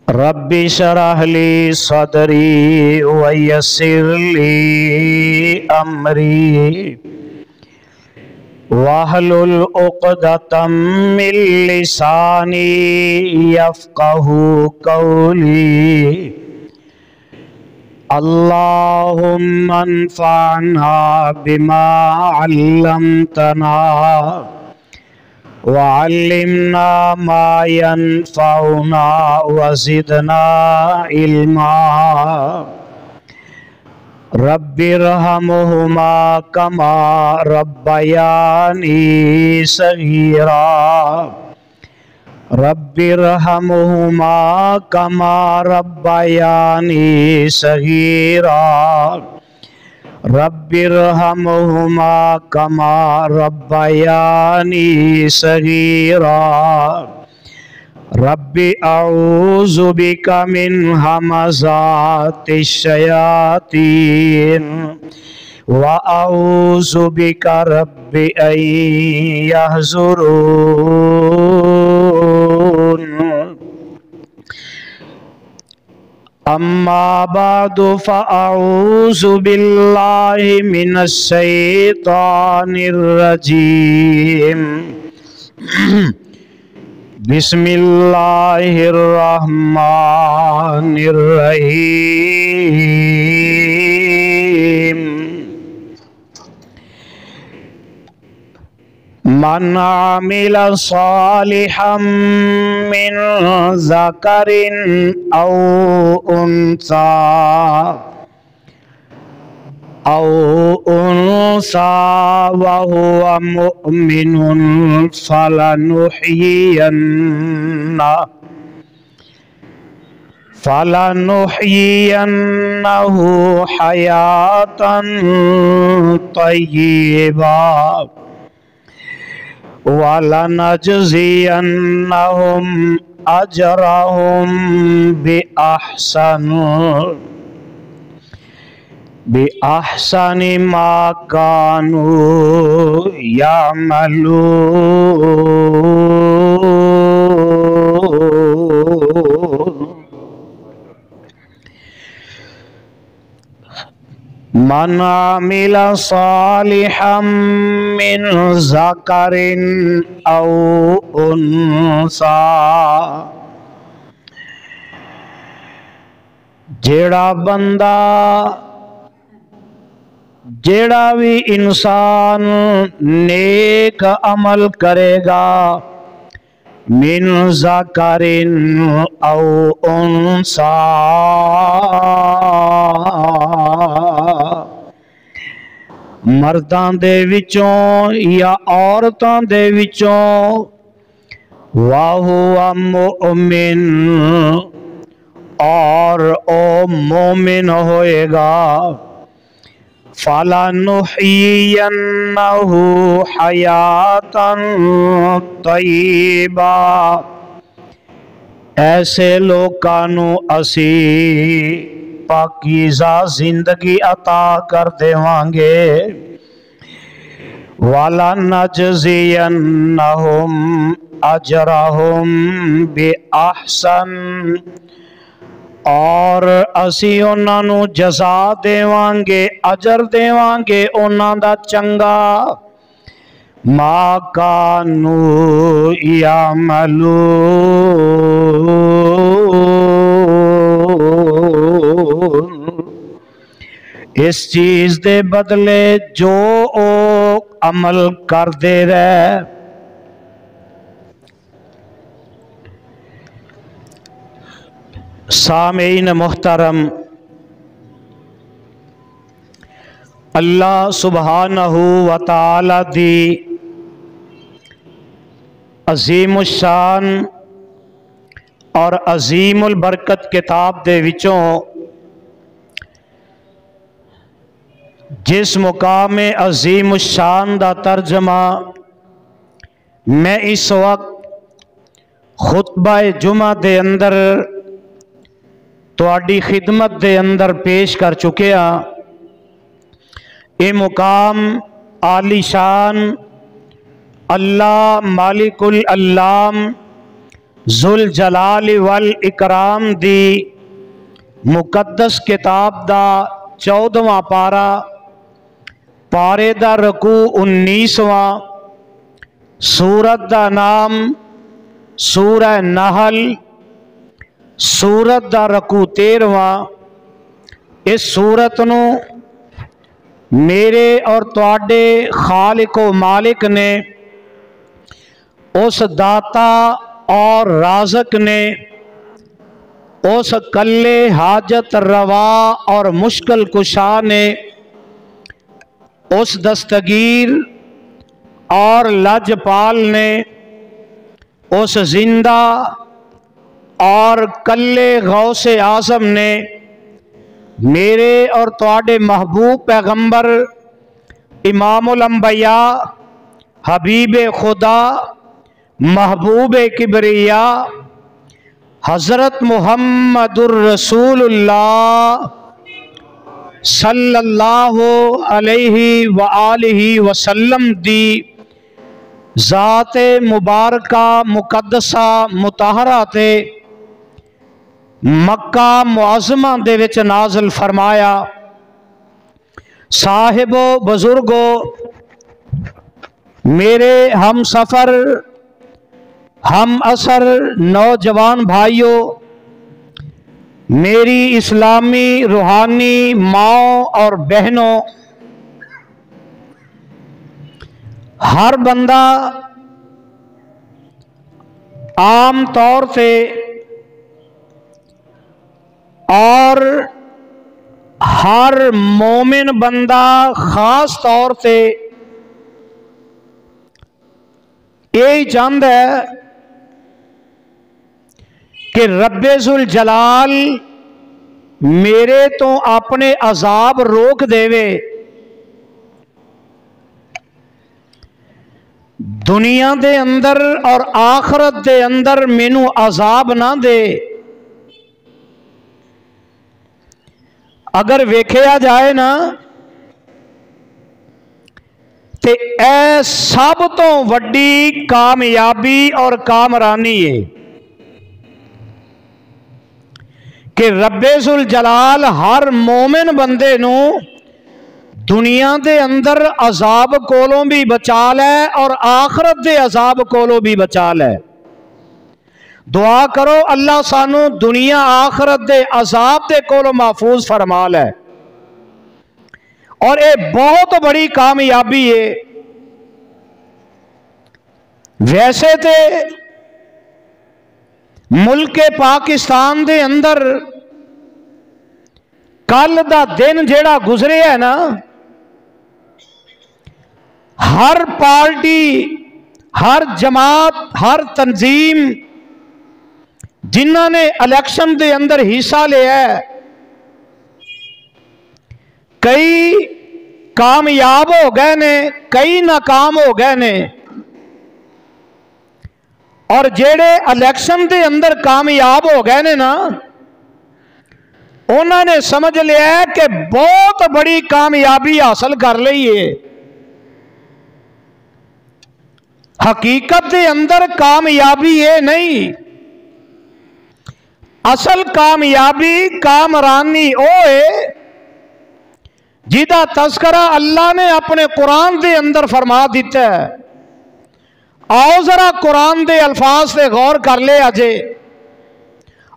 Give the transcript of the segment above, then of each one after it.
رب اشرح لي صدري ويسر لي أمري واحلل عقدة من لساني يفقه قولي اللهم انفعنا بما علمتنا وعلمنا ما ينفعنا وزدنا علما رب ارحمهما كما ربياني صغيرا رب ارحمهما كما ربياني صغيرا رب ارحمهما كما ربياني صغيرا رب أعوذ بك من همزات الشياطين وأعوذ بك رب أن يحضرون أما بعد فأعوذ بالله من الشيطان الرجيم بسم الله الرحمن الرحيم من عمل صالحا من ذكر أو أنثى وهو مؤمن فلنحيينه حياة طيبة ولنجزينهم أجرهم بأحسن ما كانوا يعملون من عمل صالحا من ذكر أو أنثى جیڑا بھی انسان نیک عمل کرے گا من ذکر او انثى مرداں دے وچوں یا عورتاں دے وچوں وَهُوَ مُؤْمِنٌ اور او مومن ہوئے گا فَلَنُحْيِيَنَّهُ حَيَاةً طَيِّبَةً ایسے لوکانوں اسی پاکیزہ زندگی عطا کر دیوانگے وَلَنَجْزِيَنَّهُمْ أَجْرَهُمْ بِأَحْسَنِ اور اسی انہاں نو جزا دیوانگے اجر دیوانگے انہاں دا چنگا ما کانوا یعملون اس چیز دے بدلے جو او عمل کر دے رہے سامعین محترم اللہ سبحانہ وتعالی دی عظیم الشان اور عظیم البرکت کتاب دے وچوں جس مقام عظیم الشان دا ترجمہ میں اس وقت خطبہ جمعہ دے اندر تواڈی خدمت دے اندر پیش کر چکے ہاں. اے مقام عالی شان اللہ مالک العلام ذل جلال وال اکرام دی مقدس کتاب دا 14واں پارا پارے دا رکوع 19واں سورت دا نام سورہ نحل سورت دا رکوع 13واں اس سورت نو میرے اور تواڈے خالق و مالک نے اس داتا اور رازق نے اس کلے حاجت روا اور مشکل کشا نے اس دستگیر اور لاجپال نے اس زندہ اور کلے غوث اعظم نے میرے اور تواڈے محبوب پیغمبر امام الانبیاء حبیب خدا محبوب کبریا حضرت محمد الرسول اللہ صلی اللہ علیہ وآلہ وسلم دی ذات مبارکہ مقدسہ مطہرہ تے مکہ معظمہ دے وچ نازل فرمایا۔ صاحبو بزرگو میرے ہم سفر ہم اثر نوجوان بھائیوں، میری اسلامی روحانی ماؤں اور بہنوں، ہر بندہ عام طور سے اور ہر مومن بندہ خاص طور سے یہی چاہتا ہے کہ رب ذوالجلال میرے تو اپنے عذاب روک دے وے، دنیا دے اندر اور آخرت دے اندر مینوں عذاب نہ دے۔ اگر ویکھیا جائے نا تے اے سب تو وڈی کامیابی اور کامرانی ہے کہ رب ذوالجلال ہر مومن بندے نو دنیا دے اندر عذاب کولوں بھی بچا لے اور آخرت دے عذاب کولوں بھی بچا لے۔ دعا کرو اللہ سانو دنیا آخرت دے عذاب دے کولوں محفوظ فرما لے، اور اے بہت بڑی کامیابی ہے۔ ویسے تے ملک پاکستان دے اندر کل دا دن جیڑا گزرے ہے نا، ہر پارٹی ہر جماعت ہر تنظیم جنہاں نے الیکشن دے اندر حصہ لیا ہے، کئی کامیاب ہو گئے نے، کئی ناکام ہو گئے نے، اور جیڑے الیکشن دے اندر کامیاب ہو گئے نے نا، انہوں نے سمجھ لیا ہے کہ بہت بڑی کامیابی حاصل کر لی ہے۔ حقیقت دے اندر کامیابی یہ نہیں، اصل کامیابی کامرانی او ہے جیدہ تذکرہ اللہ نے اپنے قرآن دے اندر فرما دیتا ہے۔ آؤ ذرا قرآن دے الفاظ سے غور کر لے آجے،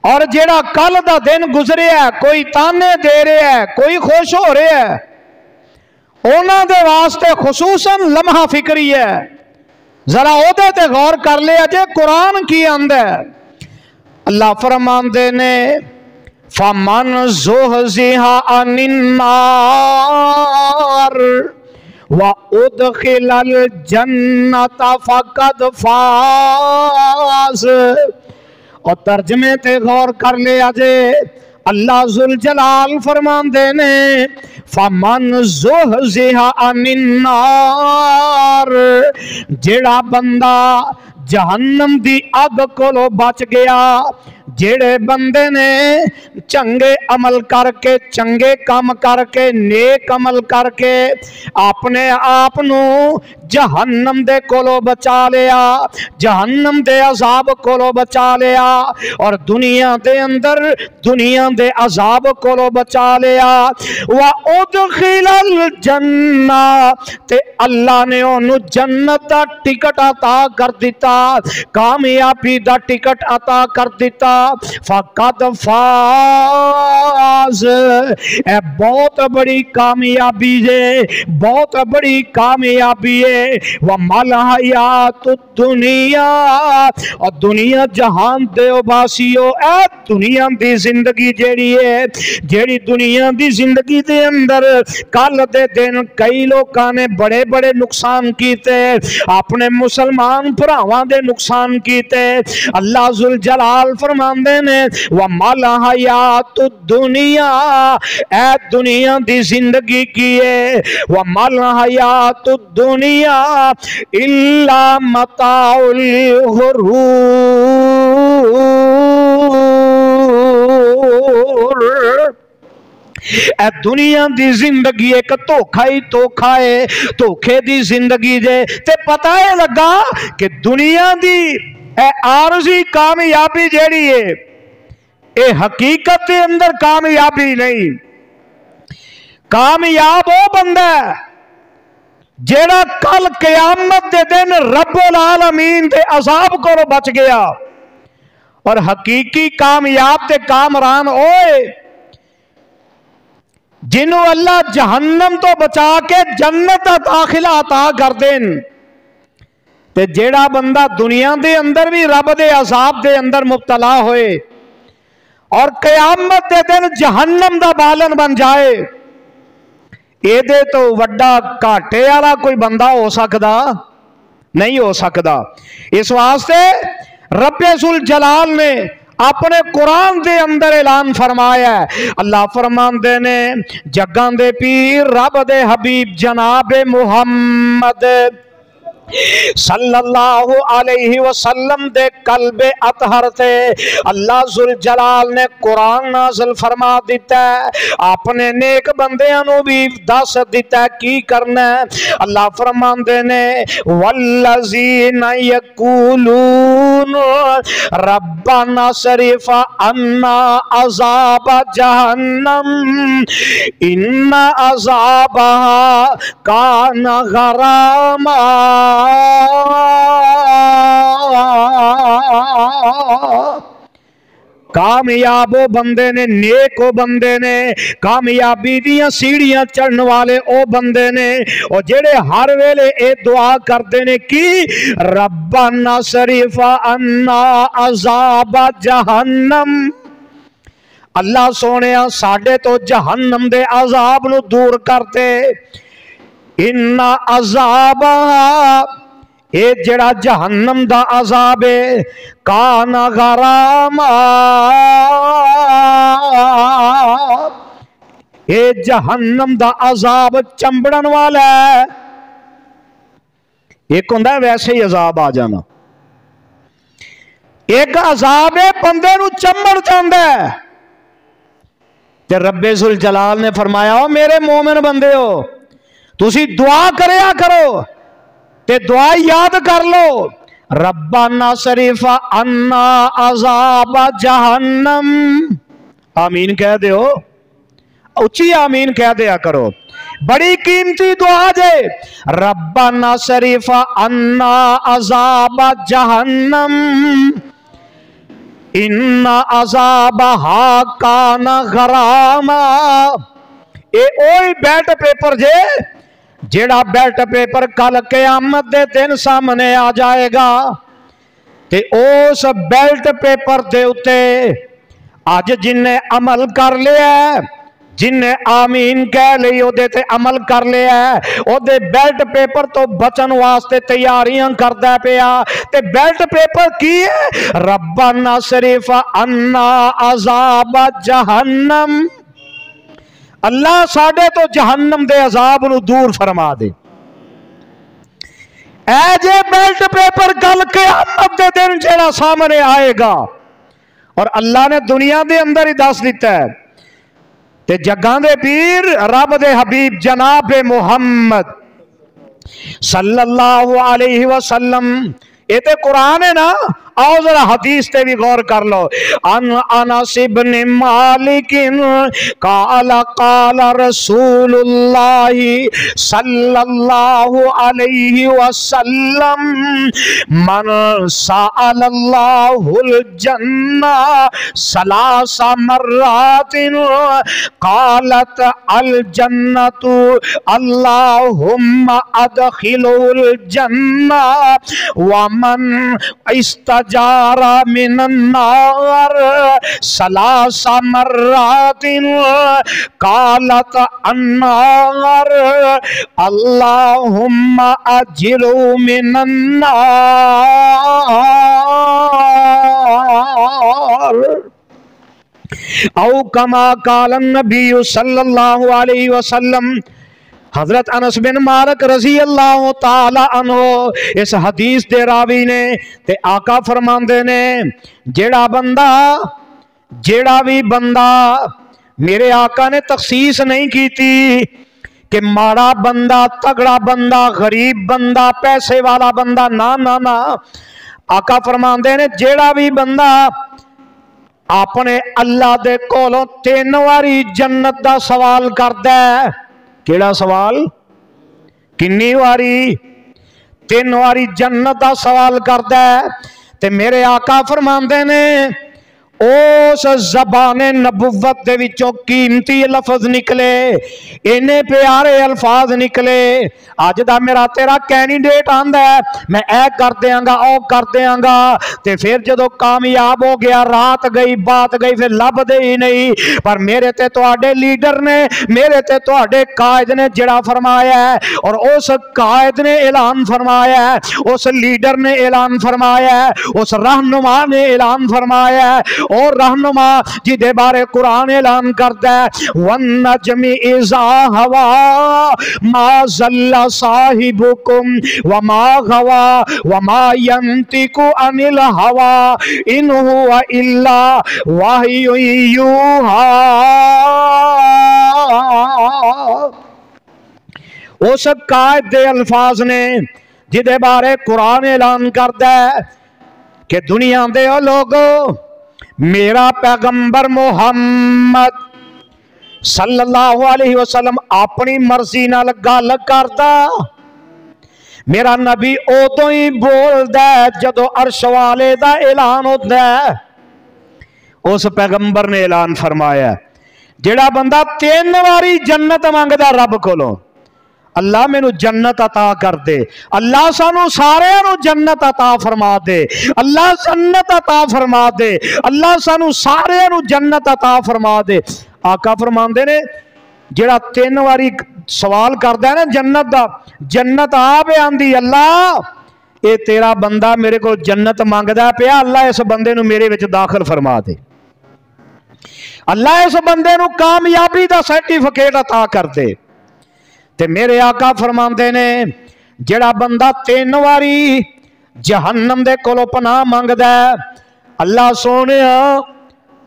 اور جیڑا کل دا دن گزرے ہے، کوئی تانے دے رہے ہے، کوئی خوش ہو رہے ہے، اونا دے واسطے خصوصاً لمحہ فکری ہے، ذرا عہدے تے غور کر لے آجے قرآن کی اندر اللہ فرماندے نے فَمَنْ زُحْزِحَ عَنِ النَّارِ وَأُدْخِلَ الْجَنَّةَ فَقَدْ فَازَ۔ اور ترجمے تے غور کر لے آجے، اللہ ذوالجلال فرماندے نے فَمَنْ زُحْزِحَ عَنِ النَّارِ، جیڑا بندہ جہنم دی اگ کولو بچ گیا، जेड़े बंदे ने चंगे अमल करके चंगे काम करके नेक अमल करके अपने आप नू जहन्नम दे कोलों बचा लिया, जहन्नम दे अजाब कोलों बचा लिया और दुनिया दे अंदर दुनिया दे अजाब कोलों बचा लिया। वा उदखिलल जन्ना ते अल्लाह ने ओनू जन्नत दा टिकट अता कर दिता, कामयाबी दा टिकट अता कर दिता। फकद फाज, ए बहुत बड़ी कामयाबी है, बहुत बड़ी कामयाबी है। व मल हयात दुनिया, और दुनिया जहान दे वासियो ए दुनिया दी जिंदगी जेड़ी है, जेड़ी दुनिया दी जिंदगी दे अंदर कल दे दिन कई लोगों ने बड़े बड़े नुकसान कीते, अपने मुसलमान भरावां दे नुकसान कीते। अल्लाह जुल जलाल फरमांदे ने व मल हयात दुनिया, ए दुनिया दी जिंदगी की है, व मल हयात दुनिया इल्ला मताउल गुरूर, ए दुनिया दी जिंदगी एक धोखा ही धोखा है, धोखे दी जिंदगी जे। ते पता है लगा कि दुनिया दी ए आरजी कामयाबी जेड़ी है ए हकीकत के अंदर कामयाबी नहीं। कामयाब वो बंदा जेड़ा कल कयामत के दिन रब्बुल आलमीन दे अजाब को बच गया। और हकीकी कामयाब ते कामरान ओए जिन्हों अल्लाह जहन्नम तो बचा के जन्नत दा दाखिला अता कर देन। ते जेड़ा बंदा दुनिया दे अंदर भी रब दे अजाब दे अंदर मुब्तला होए और कयामत के दिन जहन्नम दा बालन बन जाए, एदे तो वड्डा घाटे वाला कोई बंदा हो सकदा नहीं हो सकदा। इस वास्ते रब्बे जुल जलाल ने अपने कुरान दे अंदर ऐलान फरमाया है। अल्लाह फरमांदे ने जग्गां दे पीर रब दे हबीब जनाब मुहम्मद सल्लल्लाहु अलैहि वसल्लम दे कल्बे अतहर थे अल्लाह जुल जलाल ने कुरान नाज़िल फरमा दिता है, अपने नेक बंदियां नू भी दस दिता है की करना है। अल्लाह फरमांदे ने वल्लज़ीना यक़ूलून रब्बना सरिफ़ अन्ना अज़ाब जहन्नम इन्ना अज़ाबहा काना गरामा। कामयाबो बंदे ने, नेको बंदे ने, कामयाबी दियां सीढ़ियां चढ़न वाले ओ बंदे ने और जेड़े हर वेले ए दुआ करते ने कि रब्बना सरिफ़ अन्ना अज़ाब जहन्नम, अल्लाह सोने साडे तो जहन्नम दे अजाब नू दूर करते। इन्ना अजाब ये जड़ा जहन्नम दा अजाब है काना गरामा, ये जहन्नम दा अजाब चंबड़न वाला है। एक होंदा वैसे ही अजाब आ जाना, एक अजाब है बंदे नू चंबड़ जांदा है। ते रब्बे जुल जलाल ने फरमाया ओ मेरे मोमिन बंदे हो तुसी दुआ करया करो ते दुआ याद कर लो रब्बना सरिफ़ अन्ना अज़ाब जहन्नम। आमीन कह दो, उच्ची आमीन कह दिया करो, बड़ी कीमती दुआ जे। रब्बना सरिफ़ अन्ना अज़ाब जहन्नम इन्ना अज़ाबहा काना गरामा। ए ओही बैल्ट पेपर जे जेड़ा बैल्ट पेपर कल क़यामत दे दिन सामने आ जाएगा ते उस बैल्ट पेपर दे उत्ते अज जिन्ने अमल कर लिया, जिन्ने आमीन कह ली ओदे ते अमल कर लिया, ओदे बैल्ट पेपर तो बचन वास्ते तैयारियां करदा पिया। ते बैल्ट पेपर की है? रब्बना सरिफ़ अन्ना अज़ाब जहन्नम, अल्लाह साडे तो जहन्नम दे अजाब नू दूर फरमा दे। ए जे बैल्ट पेपर कल क़यामत दे दिन जेड़ा सामने आएगा اور اللہ نے دنیا دے اندر ہی دس دیتا ہے تے جگاں دے پیر رب دے حبیب جناب محمد صلی اللہ علیہ وسلم، یہ تے قرآن ہے نا، آؤ ذرا حدیث تے بھی غور کر لو۔ ان انس بن مالک قال قال رسول اللہ صلی اللہ علیہ وسلم من سأل اللہ الجنہ ثلاث مرات قالت الجنۃ اللہم ادخلہ الجنہ ومن استجار من النار ثلاث مرات قالت النار اللہم اجروا من النار او کما قال النبی صلی اللہ علیہ وسلم۔ حضرت انس بن مالک رضی اللہ تعالی عنہ اس حدیث دے راوی نے تے آقا فرماندے نے جیڑا بھی بندہ میرے آقا نے تخصیص نہیں کی تھی کہ ماڑا بندہ، تگڑا بندہ، غریب بندہ، پیسے والا بندہ، نا نا نا، آقا فرماندے نے جیڑا بھی بندہ اپنے اللہ دے کولوں 3 واری جنت دا سوال کردا ہے۔ کیڑا سوال؟ کنی واری؟ 3 واری جنت دا سوال کردا ہے تے میرے آقا فرماندے نے اس زبان نبوت دے وچوں قیمتی لفظ نکلے، اینے پیارے الفاظ نکلے، آج دا میرا تیرا کینڈیڈیٹ آندا ہے میں اے کر دیاں گا او کر دیاں گا، تے پھر جدو کامیاب ہو گیا رات گئی بات گئی پھر لب دے ہی نہیں۔ پر میرے تے تواڈے لیڈر نے، میرے تے تواڈے قائد نے جڑا فرمایا ہے، اور اس قائد نے اعلان فرمایا ہے، اس لیڈر نے اعلان فرمایا ہے، اس رہنما نے اعلان فرمایا ہے، اور رہنما جی دے بارے قرآن اعلان کرتا ہے وَالنَّجْمِ إِذَا هَوَى مَا ضَلَّ صَاحِبُكُمْ وَمَا غَوَى وَمَا يَنطِقُ عَنِ الْهَوَى إِنْ هُوَ إِلَّا وَحْيٌ يُوحَى۔ اس قائد دے الفاظ نے جدے بارے قرآن اعلان کرتا ہے کہ دنیا دے لوگو میرا پیغمبر محمد صلی اللہ علیہ وسلم اپنی مرضی نال گل کردا، میرا نبی ادو ہی بولدا ہے جدو عرش والے دا اعلان ہوتا ہے۔ اس پیغمبر نے اعلان فرمایا جڑا بندہ 3 واری جنت مانگدا رب کولوں اللہ مینو جنت عطا کر دے، اللہ سانو سارے نو جنت عطا فرما دے، اللہ جنت عطا فرما دے، اللہ سانو سارے نو جنت عطا فرما دے۔ آقا فرماندے نے جڑا 3 واری سوال کردا ہے نا جنت دا، جنت آپ آندی اللہ اے تیرا بندہ میرے کو جنت مانگدا پیا، اللہ اس بندے نو میرے وچ داخل فرما دے، اللہ اس بندے نو کامیابی دا سرٹیفکیٹ عطا کر دے۔ تے میرے آقا فرماندے نے جڑا بندہ 3 واری جہنم دے کولو پناہ مانگدا ہے اللہ سونیا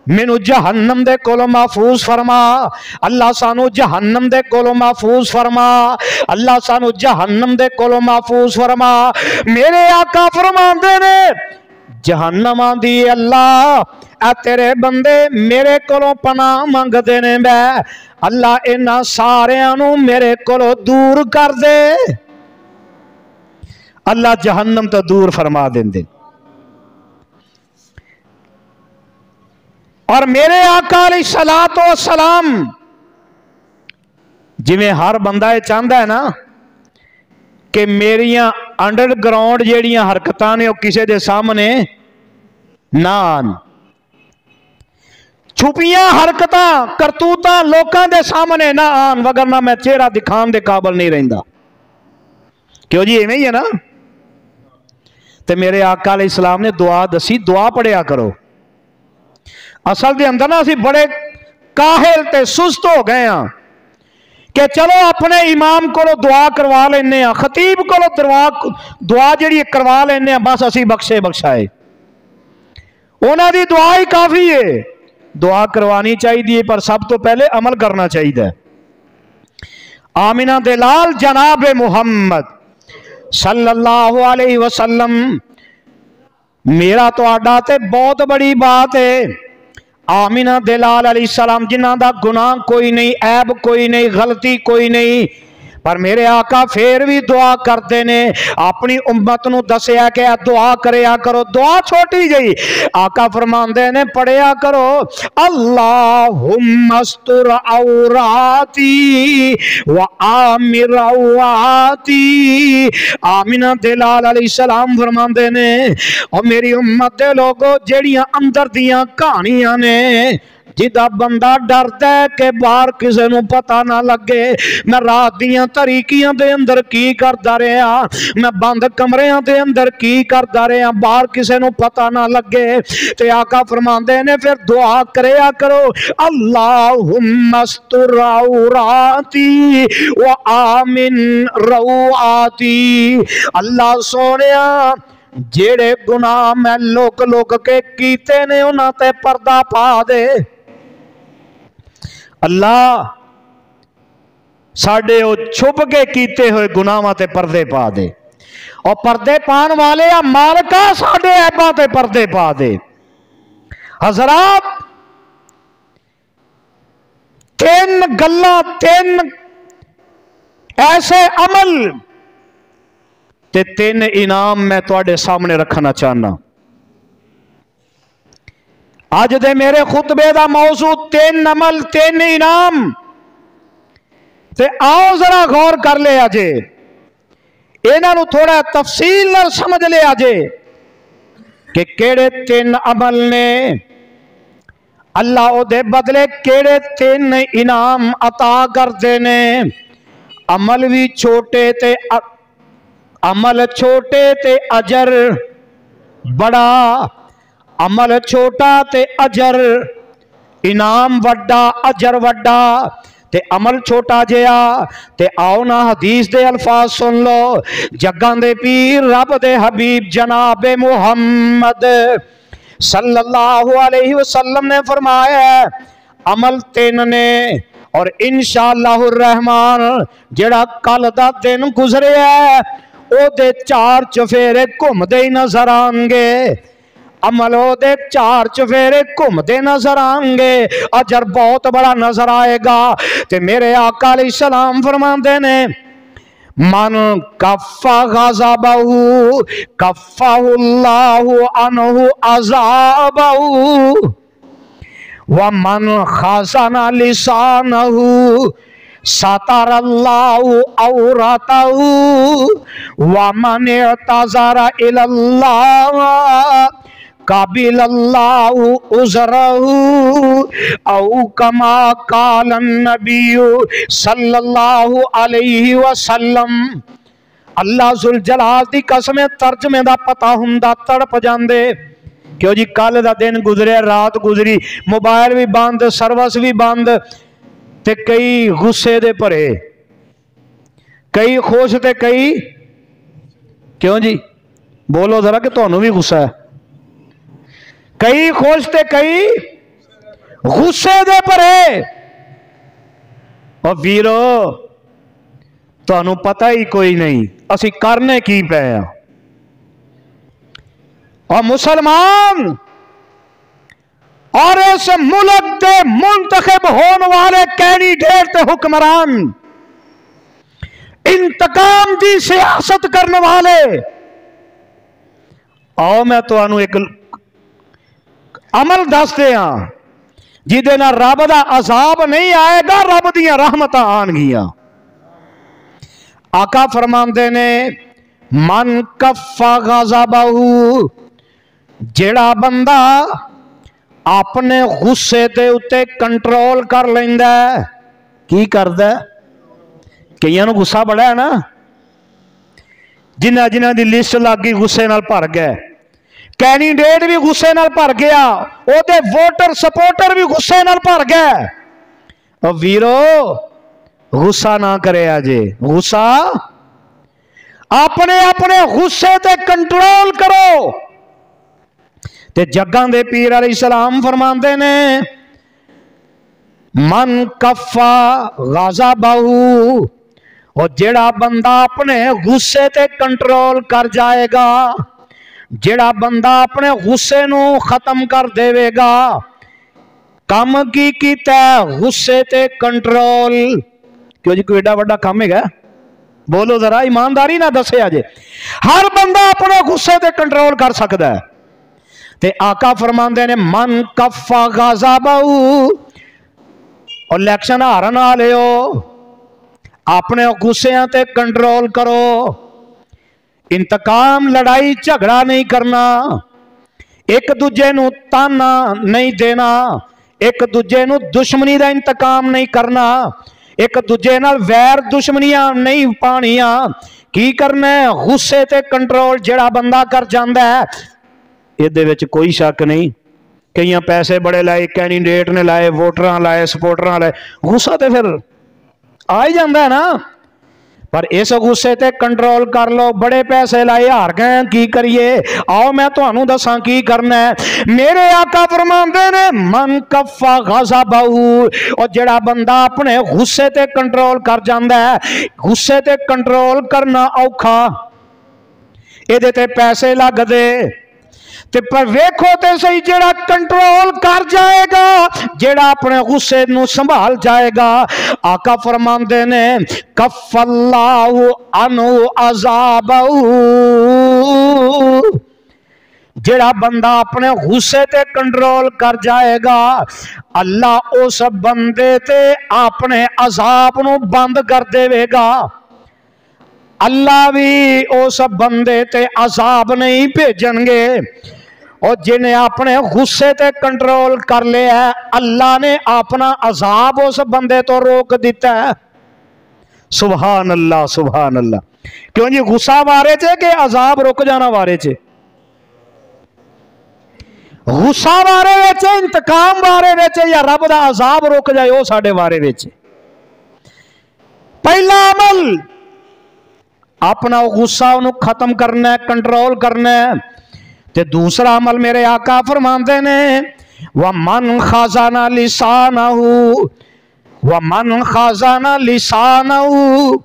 مینو جہنم دے کولو محفوظ فرما، اللہ سانو جہنم دے کولو محفوظ فرما، اللہ سانو جہنم دے کولو محفوظ فرما۔ میرے آقا فرماندے نے جہنم آندی اللہ اے تیرے بندے میرے کولو پناہ مانگ دینے بے، اللہ انہاں سارے انو میرے کولو دور کر دے، اللہ جہنم تو دور فرما دیں دے۔ اور میرے آقا علیہ السلام جی میں ہر بندہ یہ چاہتا ہے نا کہ میریاں انڈر گراؤنڈ جیڑیاں حرکتاں نے وہ کسی دے سامنے نہ آن، چھپیاں حرکتاں کرتوتاں لوکاں دے سامنے نہ آن، وگرنہ میں چہرہ دکھان دے قابل نہیں رہندا۔ کیوں جی ایویں ہی ہے نا؟ تے میرے آقا علیہ السلام نے دعا دسی، دعا پڑھیا کرو۔ اصل دے اندر نا اسی بڑے کاہل تے سست ہو گئے ہاں کہ چلو اپنے امام کو دعا کروا لینے ہاں، خطیب کو دعا جڑی کروا لینے ہاں، بس اسی بخشے بخشائے۔ उन्हां दी दुआ ही काफ़ी है। दुआ करवानी चाहिए पर सब तो पहले अमल करना चाहिए। आमिना दे लाल जनाब मुहम्मद सल्लल्लाहु अलैहि वसल्लम, मेरा तो आडा ते बहुत बड़ी बात है। आमिना दे लाल अलैहिस्सलाम जिन्हां दा गुनाह कोई नहीं, ऐब कोई नहीं, गलती कोई नहीं, पर मेरे आका फिर भी दुआ करते ने। अपनी उम्मत नूं दसिया कि दुआ करया करो, दुआ छोटी जही। आका फरमांदे ने पढ़िया करो अल्लाहुम्मा अस्तुर औराती व आमिर औराती। आमिना दे लाल अलैहिस्सलाम फरमांदे ने और मेरी उम्मत दे लोगो जेड़ियां अंदर दियां कहानियां ने, जिदा बंदा डरदा है कि बाहर किसी नूं पता ना लगे, मैं रात दियां तरीकियां दे अंदर की करदा रहा, मैं बंद कमरियां दे अंदर की करदा रहा, बाहर किसी नूं पता ना लगे। ते आका फरमांदे ने फिर दुआ करया करो अल्लाहुम्मा अस्तुर औराती व आमिन रौआती। अल्लाह सोनिया जेड़े गुनाह मैं लोक लोक के कीते ने उन्हां ते पर्दा पा दे। अल्लाह साडे ओ छुप के कीते हुए गुनाहां ते पर्दे पा दे, और पर्दे पान वाले आ मालका साडे ऐबां ते पर्दे पा दे। हजरात तीन गल्लां, तीन ऐसे अमल ते तीन इनाम मैं तुहाडे सामने रखना चाहना। अज दे मेरे खुतबे का मौजू तीन अमल तीन इनाम, ते आओ जरा गौर कर लिया जे, इन्हां थोड़ा तफसील नाल समझ लिया जे कि केड़े तीन अमल ने, अल्लाह उहदे बदले केड़े तीन इनाम अता करदे ने। अमल भी छोटे ते अमल छोटे ते अजर बड़ा, अमल छोटा ते अजर इनाम वड्डा, अजर वड्डा ते अमल छोटा जिहा। ते आओ ना हदीस दे अल्फाज सुन लो। जग्गां दे पीर रब दे हबीब जनाब मुहम्मद सल्लल्लाहु अलैहि वसल्लम ने फरमाया अमल तीन ने, और इंशाअल्लाहुर रहमान जेड़ा कल दा दिन गुजरिया है ओदे चार चफेरे घूमदे ही नजर आएंगे। अमल दे चार चफेरे घूमते नजर आएंगे, अजर बहुत बड़ा नजर आएगा। ते मेरे आका अलैहिस्सलाम फरमाते ने मन कफ़ा गज़बहु कफ़्फ़हुल्लाहु अन्हु अज़ाबहु व मन खज़ना लिसानहु सतरल्लाहु औरतहु व मन इअ्तज़रा इलल्लाह काबिलल्लाहु उज़रहु औ कमा क़ालन नबिय्यु सल्लल्लाहु अलैहि वसल्लम। अल्लाह जुल जलाल दी कसम तर्जमे दा पता हुंदा तड़प जांदे। क्यों जी कल दा दिन गुजरिया, रात गुजरी, मोबाइल भी बंद, सर्विस भी बंद, ते कई गुस्से दे भरे, कई खुश ते कई, क्यों जी बोलो जरा कि तुहानू भी गुस्सा है। कई खुश ते कई गुस्से दे भरे। और वीरो तुहानू पता ही कोई नहीं असी करने की पे आ। और मुसलमान और इस मुल्क के मुंतखब होने वाले कैंडिडेट ते हुक्मरान, इंतकाम की सियासत करने वाले, आओ मैं तुहानू एक अमल दसते हाँ जिदे नाल रब दा अजाब नहीं आएगा, रब दियां रहमतां आनगियां। आका फरमांदे ने मन कफ़्फ़ा गज़बहु, जेड़ा बंदा अपने गुस्से दे उत्ते कंट्रोल कर लैंदा है। की करदा? कईयां नूं गुस्सा बड़ा है ना, जिन्हां जिन्हां दी लिस्ट लग गई गुस्से नाल भर गए, कैंडिडेट भी गुस्से नाल भर गया, ओदे वोटर सपोर्टर भी गुस्से नाल भर गए। और वीरो गुस्सा ना करे जे, गुस्सा अपने अपने गुस्से ते कंट्रोल करो ते जग्गां दे पीर अलैहिस्सलाम फरमांदे ने मन कफ़ा ग़ज़बहू, और जेड़ा बंदा अपने गुस्से ते कंट्रोल कर जाएगा, जेड़ा बंदा अपने गुस्से नू खत्म कर देवेगा। काम की कीता गुस्से ते कंट्रोल, क्यों जी कोई एडा वड्डा काम है? बोलो जरा, ईमानदारी ना दसिया जे। हर बंदा अपने गुस्से ते कंट्रोल कर सकता है। ते आका फरमांदे ने मन कफ़ा ग़ज़बहू, और इलेक्शन हारन वाले हो, अपने गुस्सियां ते कंट्रोल करो। इंतकाम लड़ाई झगड़ा नहीं करना, एक दूजे नू ताना नहीं देना, एक दूजे नू दुश्मनी का इंतकाम नहीं करना, एक दूजे नाल वैर दुश्मनियां नहीं पानिया। की करना है? गुस्से ते कंट्रोल जेड़ा बंदा कर जांदा है, इहदे विच कोई शक नहीं। कई पैसे बड़े लाए, कैंडीडेट ने लाए, वोटर लाए, सपोर्टर लाए, गुस्सा तो फिर आ ही जाता है ना। पर इस गुस्से ते कंट्रोल कर लो। बड़े पैसे लाए, हार गए, की करिए? आओ मैं तुहानू दसां की करना है। मेरे आका फरमांदे ने मन कफ़ा ग़ज़बहू, और जेड़ा बंदा अपने गुस्से ते कंट्रोल कर जांदा है, गुस्से ते कंट्रोल करना औखा, इहदे ते पैसे लगदे, ते पर वेखो ते सही जेड़ा कंट्रोल कर जाएगा, जेड़ा अपने गुस्से नू संभाल जाएगा, आका फरमांदे ने कफ़ल्लाहु अनु अज़ाबहू, जेड़ा बंदा अपने गुस्से ते कंट्रोल कर जाएगा, अल्लाह उस बंदे ते अपने अज़ाब नू बंद कर देवेगा। अल्लाह भी उस बंदे ते अज़ाब नहीं भेजणगे। और जिन्हें अपने गुस्से ते कंट्रोल कर लिया, अल्लाह ने अपना अज़ाब उस बंदे तो रोक दिता है। सुभान अल्लाह, सुभान अल्लाह। क्यों जी? गुस्सा वारे च कि अज़ाब रुक जाना वारे च? गुस्सा वारे विच, इंतकाम वारे विच, या रब दा अज़ाब रुक जाए वो साडे वारे विच? पहला अमल अपना गुस्सा उन्हें खत्म करना है, कंट्रोल करना है। ते दूसरा अमल मेरे आका फरमांदे ने व मन खज़ाना लिसानहू, व मन खज़ाना लिसानहू,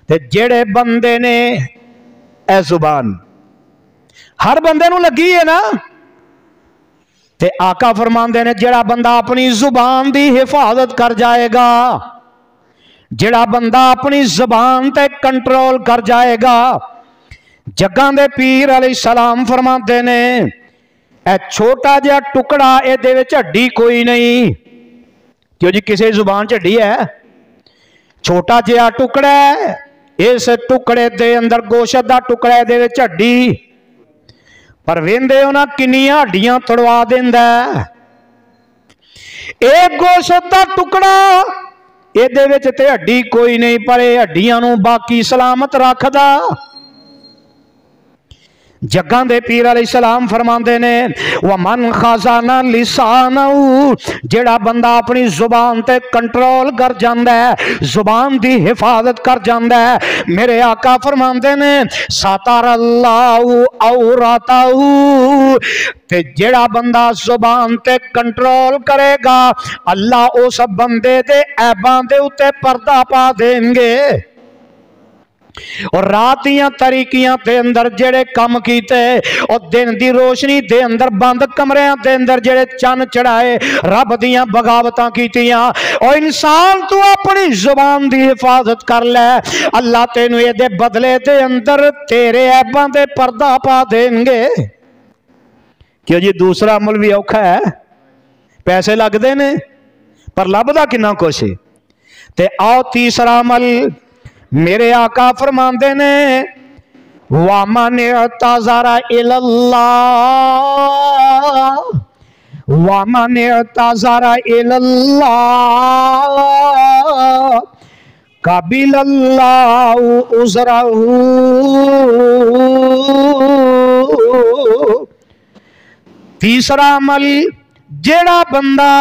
ते जेड़े बंदे ने ए जुबान हर बंदे नू लगी है ना, ते आका फरमांदे ने जेड़ा बंदा अपनी जुबान दी हिफाजत कर जाएगा, जेड़ा बंदा अपनी जुबान ते कंट्रोल कर जाएगा, जग्गां दे पीर अलैहिस्सलाम फरमाते ने ए छोटा जिहा टुकड़ा, इहदे विच हड्डी कोई नहीं। क्यों जी? किसी जुबान च हड्डी है? छोटा जिहा टुकड़ा है, इस टुकड़े दे अंदर गोश्त दा टुकड़ा, इहदे विच हड्डी, पर वेंदे हो ना किन्नियां हड्डियां तड़वा देंदा। एक गोश्त दा टुकड़ा, इहदे विच ते हड्डी कोई नहीं, पर इह हड्डियां नू बाकी सलामत रखदा। जग्गां दे पीर अलैहिस्सलाम फरमांदे ने व मन खज़ाना लिसानहू, जेड़ा बंदा अपनी जुबान ते कंट्रोल कर जांदा है, जुबान दी हिफाजत कर जांदा है, मेरे आका फरमांदे ने सतरल्लाहु औरतहू, ते जेड़ा बंदा जुबान ते कंट्रोल करेगा, अल्लाह उस बंदे दे ऐबां दे उत्ते पर्दा पा देंगे। और रात दियां तरीकियां दे अंदर जेड़े कम कीते, और दिन दी रोशनी दे अंदर बंद कमरियां दे अंदर जेड़े चन चढ़ाए, रब दियां बगावतां कीतियां। और इंसान तू अपनी जुबान दी हिफाजत कर ले, अल्लाह तेनू इहदे बदले दे अंदर तेरे ऐबां दे पर्दा पा देंगे। क्यों जी? दूसरा अमल भी औखा है, पैसे लगते ने, पर लभदा किन्ना कुछ है। ते आओ तीसरा अमल मेरे आका फरमांदे ने वामन तज़रा इल्लल्लाह, वामन तज़रा इल्लल्लाह कबिलल्लाहु उज़रहू। तीसरा अमल, जेड़ा बंदा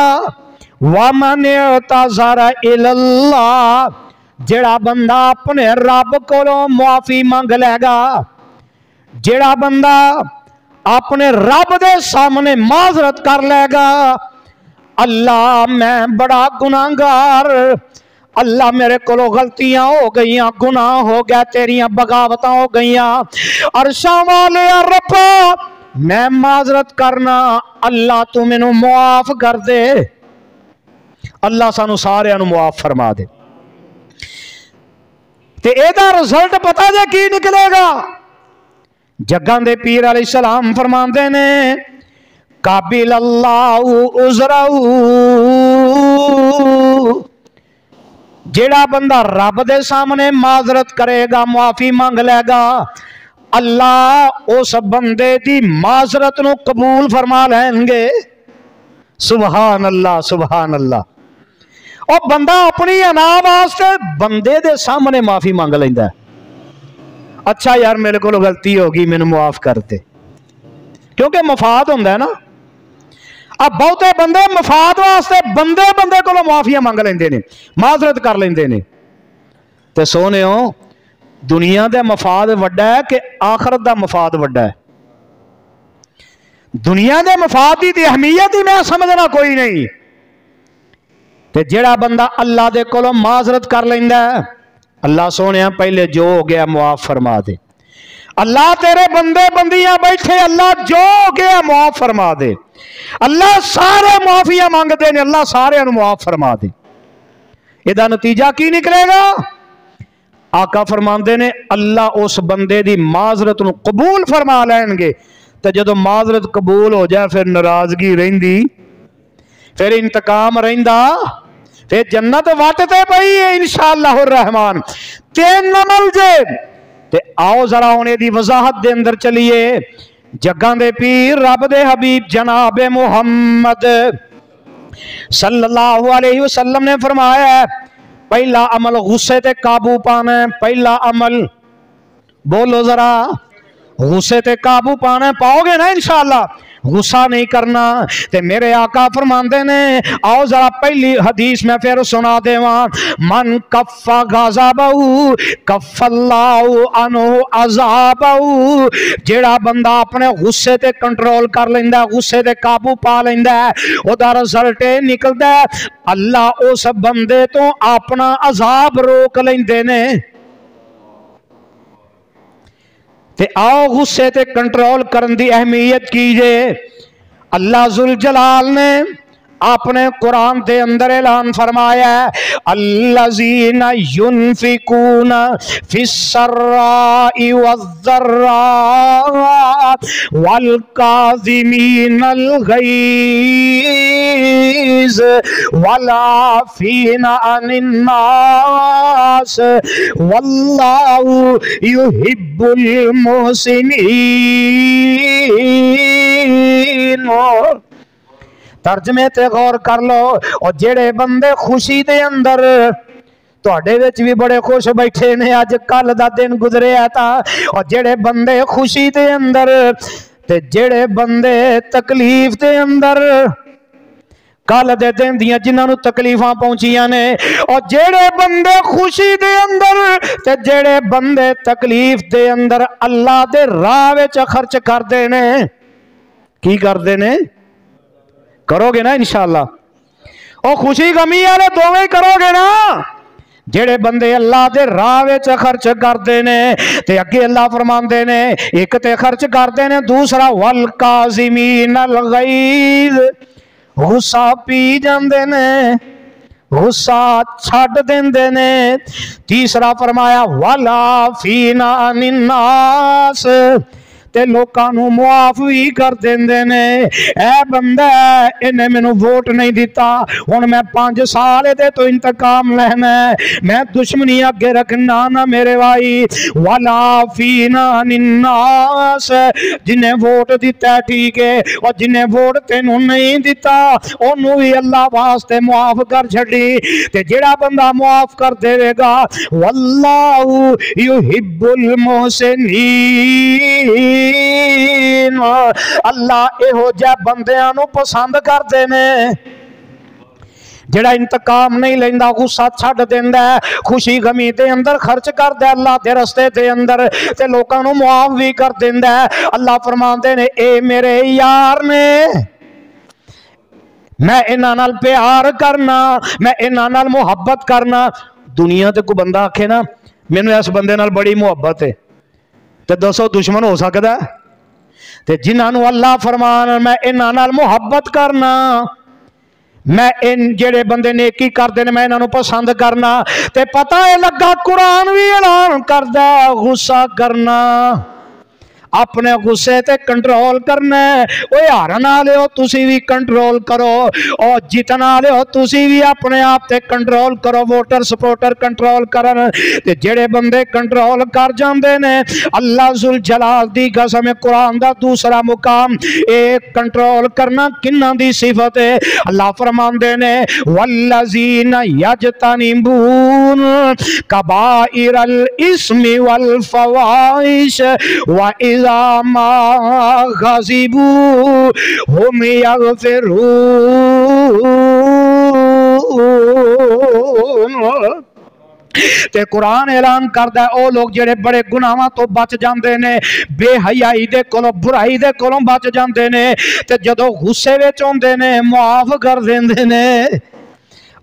वामन तज़रा इल्लल्लाह, जेड़ा बंदा अपने रब कोलों मुआफी मंग लेगा, जेड़ा बंदा अपने रब दे सामने माजरत कर लेगा, अल्लाह मैं बड़ा गुनाहगार, अल्लाह मेरे को गलतियां हो गई, गुनाह हो गया, तेरिया बगावत हो गई, अरशा वाले रब्बा मैं माजरत करना, अल्लाह तू मैनू मुआफ कर दे। अल्लाह सानू सारियां नू मुआफ फरमा दे। ते एदा रिजल्ट पता जे की निकलेगा? जग्गां दे पीर अलैहिस्सलाम फरमांदे ने काबिल अल्लाहु उज़रहु, जेड़ा बंदा रब दे सामने माजरत करेगा, मुआफी मांग लेगा, अल्लाह उस बंदे दी माजरत नू कबूल फरमा लेंगे। सुभान अल्लाह, सुभान अल्लाह। और बंदा अपनी अना वास्ते बंदे दे सामने माफी मांग लेंदा, अच्छा यार मेरे को गलती होगी, मैनू मुआफ कर दे, क्योंकि मफाद हुंदा है ना। अब बहुते बंदे मफाद वास्ते बंदे बंदे को माफिया मांग लेंदे ने, माजरत कर लेंदे ने। ते सोहणेओ दुनिया का मफाद वड्डा है कि आखरत का मफाद वड्डा है? दुनिया के मफाद की अहमियत ही मैं समझना कोई नहीं। ते जेड़ा बंदा अल्लाह दे कोलों माजरत कर लेंदा है, अल्लाह सोहणिया पहले जो हो गया मुआफ फरमा दे। अल्लाह तेरे बंदे बंदियां बैठे, अल्लाह जो हो गया मुआफ फरमा दे। अल्लाह सारे माफिया मांगते ने, अल्लाह सारे मुआफ फरमा दे। इहदा नतीजा की निकलेगा? आका फरमांदे ने अल्लाह उस बंदे दी माजरत नू कबूल फरमा लैणगे। तो जदों माजरत कबूल हो जाए फिर नाराजगी रहिंदी, फिर इंतकाम रहिंदा, फिर जन्नत वटते पई है इंशाअल्लाह रहमान। तीन अमल जे ते आओ जरा हुणे दी वजाहत दे अंदर चलिए। जग्गां दे पीर रब दे हबीब जनाब मुहम्मद सल्लल्लाहु अलैहि वसल्लम ने फरमाया पहला अमल गुस्से ते काबू पाना है। पहला अमल बोलो जरा, गुस्से ते काबू पाना, पाओगे ना इंशाअल्लाह? गुस्सा नहीं करना। ते मेरे आका फरमांदे ने, आओ जरा पहली हदीस में फिर सुना देवा, मन कफ्फा गज़बहु कफ़्फ़ल्लाहु अन्हु अज़ाबहु। जेड़ा बंदा अपने गुस्से ते कंट्रोल कर लेंदा, गुस्से ते काबू पा लेंदा, ओदा रिजल्ट निकलदा है अल्लाह उस बंदे तो अपना अजाब रोक लेंदे ने। ते आओ गुस्से ते कंट्रोल करने की अहमियत कीजिए। अल्लाह जुल जलाल ने अपने कुरान के अंदर ऐलान फरमाया, अल्लज़ीना युनफिकूना फिस्सर्राई वज़्ज़र्रा वल काज़िमीनल गैज़ वल आफ़ीना अनिन नास वल्लाहु युहिब्बुल मुहसिनीन। तर्जमे ते गौर कर लो। और जेड़े बंदे खुशी दे अंदर, तुहाडे विच भी बड़े खुश बैठे ने, अज कल दा दिन गुजरिया था। और जेड़े बंदे खुशी दे अंदर ते जेड़े बंदे तकलीफ दे अंदर, कल दे दिन दियां जिन्हां तकलीफां पहुंचियां ने, और जेड़े बंदे खुशी दे अंदर ते जेड़े बंदे तकलीफ दे अंदर अल्लाह दे राह विच खर्च करदे ने, की करदे ने? करोगे ना इंशाअल्लाह? और खुशी गमी वाले दोवें करोगे ना? जेड़े बंदे अल्लाह दे राह विच खर्च करते ने, ते अगे अल्लाह फरमांदे ने, एक ते खर्च करते ने, दूसरा वल काज़िमीनल गैज़, गुस्सा पी जाते ने, गुस्सा छड्ड देंदे ने। तीसरा फरमाया वल आफ़ीना अनिन नास, ते लोकां नू मुआफ भी कर देंदे ने। ऐ बंदा इन्हें मैनू वोट नहीं दिता, हुण मैं 5 साल दे तो इंतकाम लेना, मैं दुश्मनी अगे रखना ना मेरे भाई। वला फीना निन्नास, जिन्हें वोट दिता ठीक है, और जिन्हें वोट तेनू नहीं दिता ओनू भी अल्लाह वास्ते मुआफ कर छड़ी। ते जेड़ा बंदा मुआफ कर देगा वल्लाहु युहिब्बुल मुहसिनीन, अल्लाह इहो जिहे बंदियां नू पसंद करदे ने। جڑا انتقام نہیں لیندا غصہ چھڈ دیندا ہے خوشی غمی دے اندر خرچ کردا ہے اللہ دے رستے دے اندر تے لوکاں نوں معاف بھی کر دیندا ہے اللہ فرماندے نے اے میرے یار نے میں انہاں نال پیار کرنا میں انہاں نال محبت کرنا دنیا تے کوئی بندہ آکھے نا مینوں اس بندے نال بڑی محبت ہے تے دسو دشمن ہو سکدا ہے تے جنہاں نوں اللہ فرمان میں انہاں نال محبت کرنا میں ان جڑے بندے نیکی کردے نے میں انہاں نوں پسند کرنا تے پتہ ہے لگا قرآن بھی اعلان کردا غصہ کرنا اپنے غصے تے کنٹرول کرنا ہے اوے ہارن والے ہو تسی بھی کنٹرول کرو اور جتنا والے ہو تسی بھی اپنے آپ تے کنٹرول کرو ووٹر سپورٹر کنٹرول کرن تے جڑے بندے کنٹرول کر جاندے نے اللہ ذل جلال دی قسم قرآن دا دوسرا مقام ایک کنٹرول کرنا کناں دی صفت ہے اللہ فرماندے نے والذین یجتنبون کبائر الاسم والفواحش ما غضبوا هم يغفرون تے قرآن اعلان کردا ہے او لوگ جڑے بڑے گناہاں تو بچ جاندے نے بے حیائی دے کولوں برائی دے کولوں بچ جاندے نے تے جدوں غصے وچ ہوندے نے معاف کر دیندے نے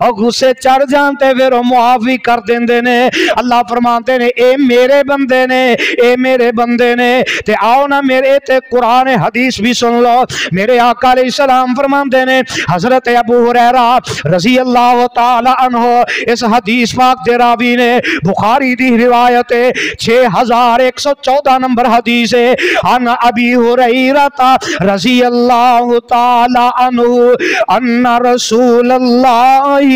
اور غصے چڑھ جانتے پھر وہ معاف بھی کر دیندے نے اللہ فرماتے نے اے میرے بندے نے اے میرے بندے نے تے آؤ نا میرے تے قرآن حدیث بھی سن لو میرے آقا علیہ السلام فرماتے نے حضرت ابو ہریرہ رضی اللہ تعالی عنہ اس حدیث پاک دے راوی نے بخاری دی روایت 6114 نمبر حدیث ہے عن ابی ہریرہ رضی اللہ تعالی عنہ ان رسول اللہ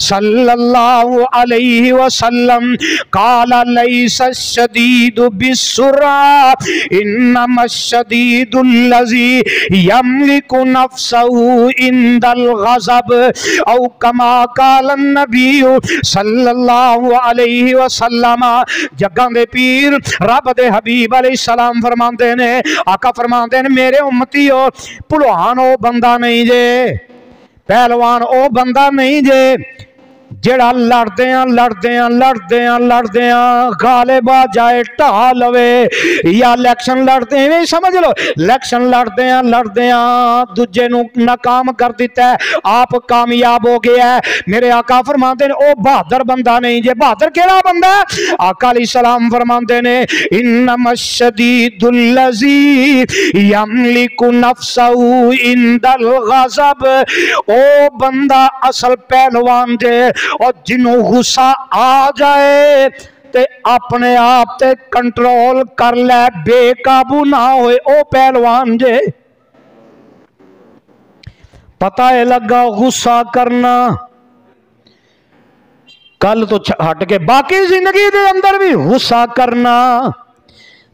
صلی اللہ علیہ وسلم قال لیس الشدید بالسرعہ انما الشدید الذی یملک نفسه عند الغضب او کما قال النبی صلی اللہ علیہ وسلم جگاں دے پیر رب دے حبیب علیہ السلام فرماندے نے آقا فرماندے نے میرے امتیو پہلوان او بندہ نہیں جے پہلوان او بندہ نہیں جے جڑا لڑدیاں غالب آ جائے ٹھا لوے یا الیکشن لڑتے ہیں سمجھ لو الیکشن لڑدیاں دوجے نو ناکام کر دیتا ہے آپ کامیاب ہو گیا ہے میرے آقا فرماندے نے او بہادر بندہ نہیں جے بہادر کیڑا بندہ ہے آقا علیہ السلام فرماندے نے انما الشدید الذی یملک نفسہ عند الغضب او بندہ اصل پہلوان جے اور جنوں غصہ آ جائے تے اپنے آپ تے کنٹرول کر لے بے قابو نہ ہوئے او پہلوان جے پتہ ہے لگا غصہ کرنا کل تو ہٹ کے باقی زندگی دے اندر بھی غصہ کرنا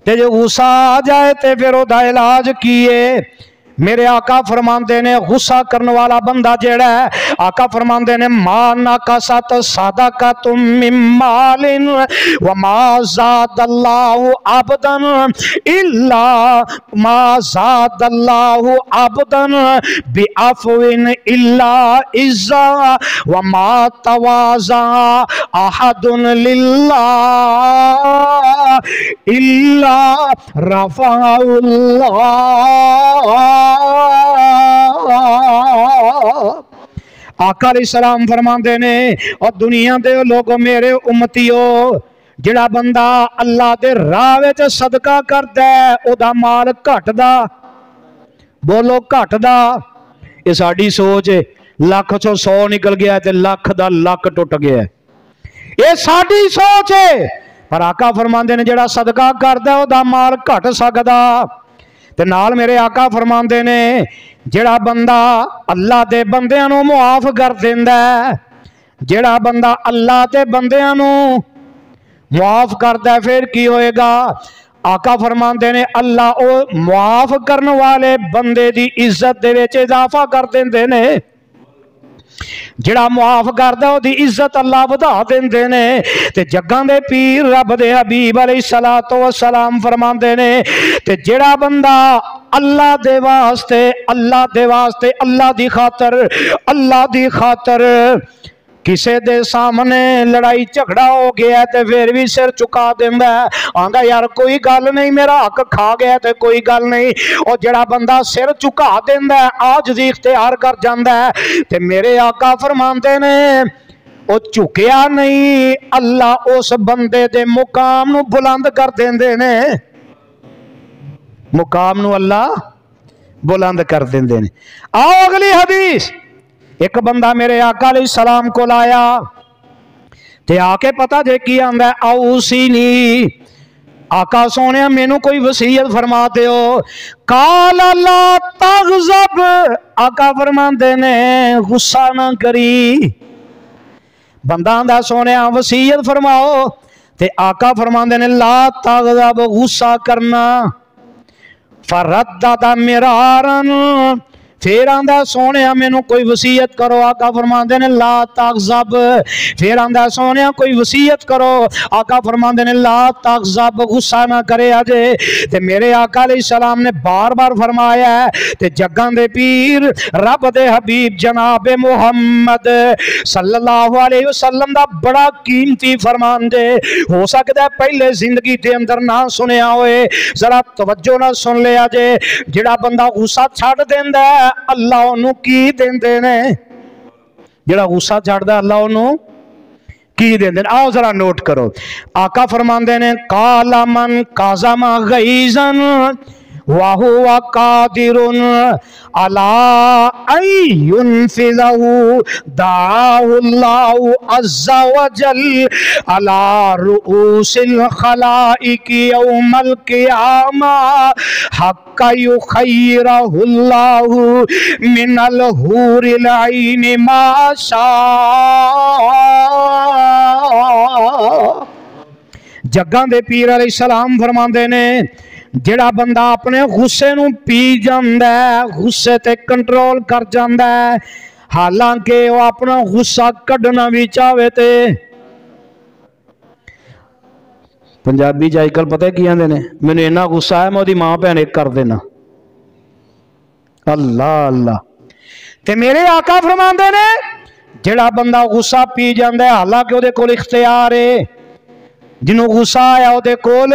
تے جو غصہ آ جائے تے پھر او دا علاج کیے میرے آقا فرماندے نے غصہ کرنے والا بندہ جیڑا ہے آقا فرماندے نے ما نقصت صدقۃ من مال وما زاد اللہ عبدا الا ما زاد اللہ عبدا بعفو الا عزا وما تواضع احد للہ الا رفعہ اللہ آقا علیہ السلام فرماندے نے اور دنیا دے لوگوں میرے امتیو جڑا بندہ اللہ دے راہ وچ صدقہ کردا ہے او دا مال گھٹ دا بولو گھٹ دا یہ ساڈی سوچ ہے لاکھ چوں 100 نکل گیا تے لاکھ دا لاکھ ٹوٹ گیا یہ ساڈی سوچ ہے پر آقا فرماندے نے جڑا صدقہ کردا ہے او دا مال گھٹ سکدا تے نال میرے آقا فرماندے نے جڑا بندہ اللہ دے بندیاں نو معاف کر دیندا ہے جڑا بندہ اللہ دے بندیاں نو معاف کردا ہے پھر کی ہوئے گا آقا فرماندے نے اللہ او معاف کرن والے بندے دی عزت دے وچ اضافہ کر دیندے نے جڑا معاف کردا او دی عزت اللہ ودا دیندے نے تے جگاں دے پیر رب دے حبیب علیہ الصلوۃ والسلام فرماندے نے تے جڑا بندہ اللہ دے واسطے اللہ دی خاطر کسے دے سامنے لڑائی جھگڑا ہو گیا تے پھر بھی سر چکا دیندا ہے آندا یار کوئی گل نہیں میرا حق کھا گیا تے کوئی گل نہیں او جڑا بندہ سر چکا دیندا ہے عاجزی اختیار کر جاندا ہے تے میرے آقا فرماندے نے او چکیا نہیں اللہ اس بندے دے مقام نو بلند کر دیندے نے مقام نو اللہ بلند کر دیندے نے آؤ اگلی حدیث ایک بندہ میرے آقا علیہ السلام کو لایا تے آ کے پتہ جے کی آندا ہے اوسینی آقا سونے مینوں کوئی وصیت فرما دیو قال لا تغضب آقا فرماندے نے غصہ نہ کری بندہ آندا سونے وصیت فرماؤ تے آقا فرماندے نے لا تغضب غصہ کرنا فردد مرارن پھر آندا سونے مینوں کوئی وصیت کرو آقا فرماندے نے لا تغضب پھر آندا سونے کوئی وصیت کرو آقا فرماندے نے لا تغضب غصہ نہ کرے اجے تے میرے آقا علیہ السلام نے بار بار فرمایا ہے تے جگاں دے پیر رب دے حبیب جناب محمد صلی اللہ علیہ وسلم دا بڑا قیمتی فرمان دے ہو سکدا ہے پہلے زندگی دے اندر نہ سنیا ہوئے ذرا توجہ نہ سن لیا جے جڑا بندہ غصہ چھڈ دیندا ہے اللہ انہوں کی دیندے نے جڑا غصہ چھڑدا اللہ انہوں کی دیندے نے آؤ ذرا نوٹ کرو آقا فرماندے نے قال من قازم غیظن وَهُوَ قَادِرٌ عَلَىٰ أَن يُنفِذَهُ دَعَاهُ اللَّهُ عَزَّ وَجَلَّ عَلَىٰ رُؤُوسِ الْخَلَائِقِ يَوْمَ الْقِيَامَةِ حَقَّ يُخَيِّرَهُ اللَّهُ مِنَ الْحُورِ الْعَيْنِ مَا شَاءَ جگاں دے پیر علیہ السلام فرماندے نے جڑا بندہ اپنے غصے نو پی جاندا ہے غصے تے کنٹرول کر جاندا ہے حالانکہ وہ اپنا غصہ کڈنا بھی چاہے تے پنجابی جائی کل پتہ کی آندے نے مینوں اتنا غصہ ہے میں دی ماں بہن ایک کر دینا اللہ اللہ تے میرے آقا فرماندے نے جڑا بندہ غصہ پی جاندا ہے حالانکہ وہ دے کول اختیار ہے جنوں غصہ آیا وہ دے کول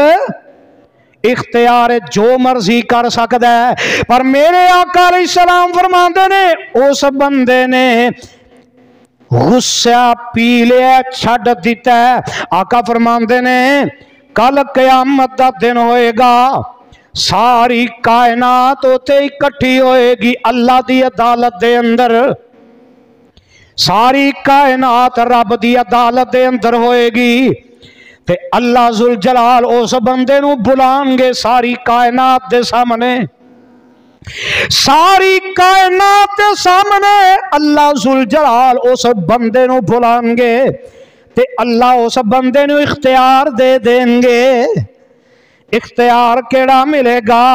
اختیار جو مرضی کر سکتا ہے پر میرے آقا علیہ السلام فرماندے نے اس بندے نے غصہ پی لیا چھڈ دیتا ہے آقا فرماندے نے کل قیامت دا دن ہوئے گا ساری کائنات ہوتے اکٹھی ہوئے گی اللہ دی عدالت دے اندر ساری کائنات رب دی عدالت دے اندر ہوئے گی تے اللہ ذوالجلال اس بندے نو بلان گے ساری کائنات دے سامنے ساری کائنات دے سامنے اللہ ذوالجلال اس بندے نو بلان گے تے اللہ اس بندے نو اختیار دے دیں گے اختیار کیڑا ملے گا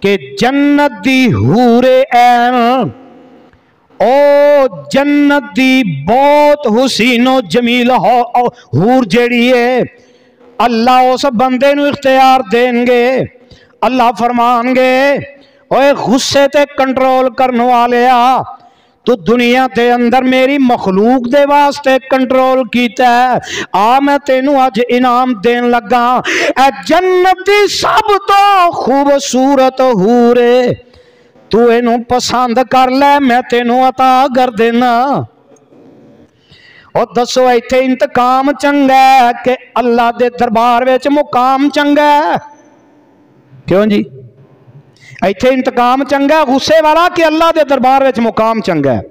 کہ جنت دی حور عین او جنت دی بہت حسین و جمیل حور جیڑی ہے اللہ اس بندے نو اختیار دیں گے اللہ فرمان گے اوے غصے تے کنٹرول کرنے والیا تو دنیا دے اندر میری مخلوق دے واسطے کنٹرول کیتا ہے آ میں تینوں آج انعام دین لگا اے جنت دی سب تو خوبصورت حور ہے تو اینوں پسند کر لے میں تینوں عطا کر دینا اور دسو ایتھے انتقام چنگا ہے کہ اللہ دے دربار وچ مقام چنگا ہے کیوں جی ایتھے انتقام چنگا ہے غصے والا کہ اللہ دے دربار وچ مقام چنگا ہے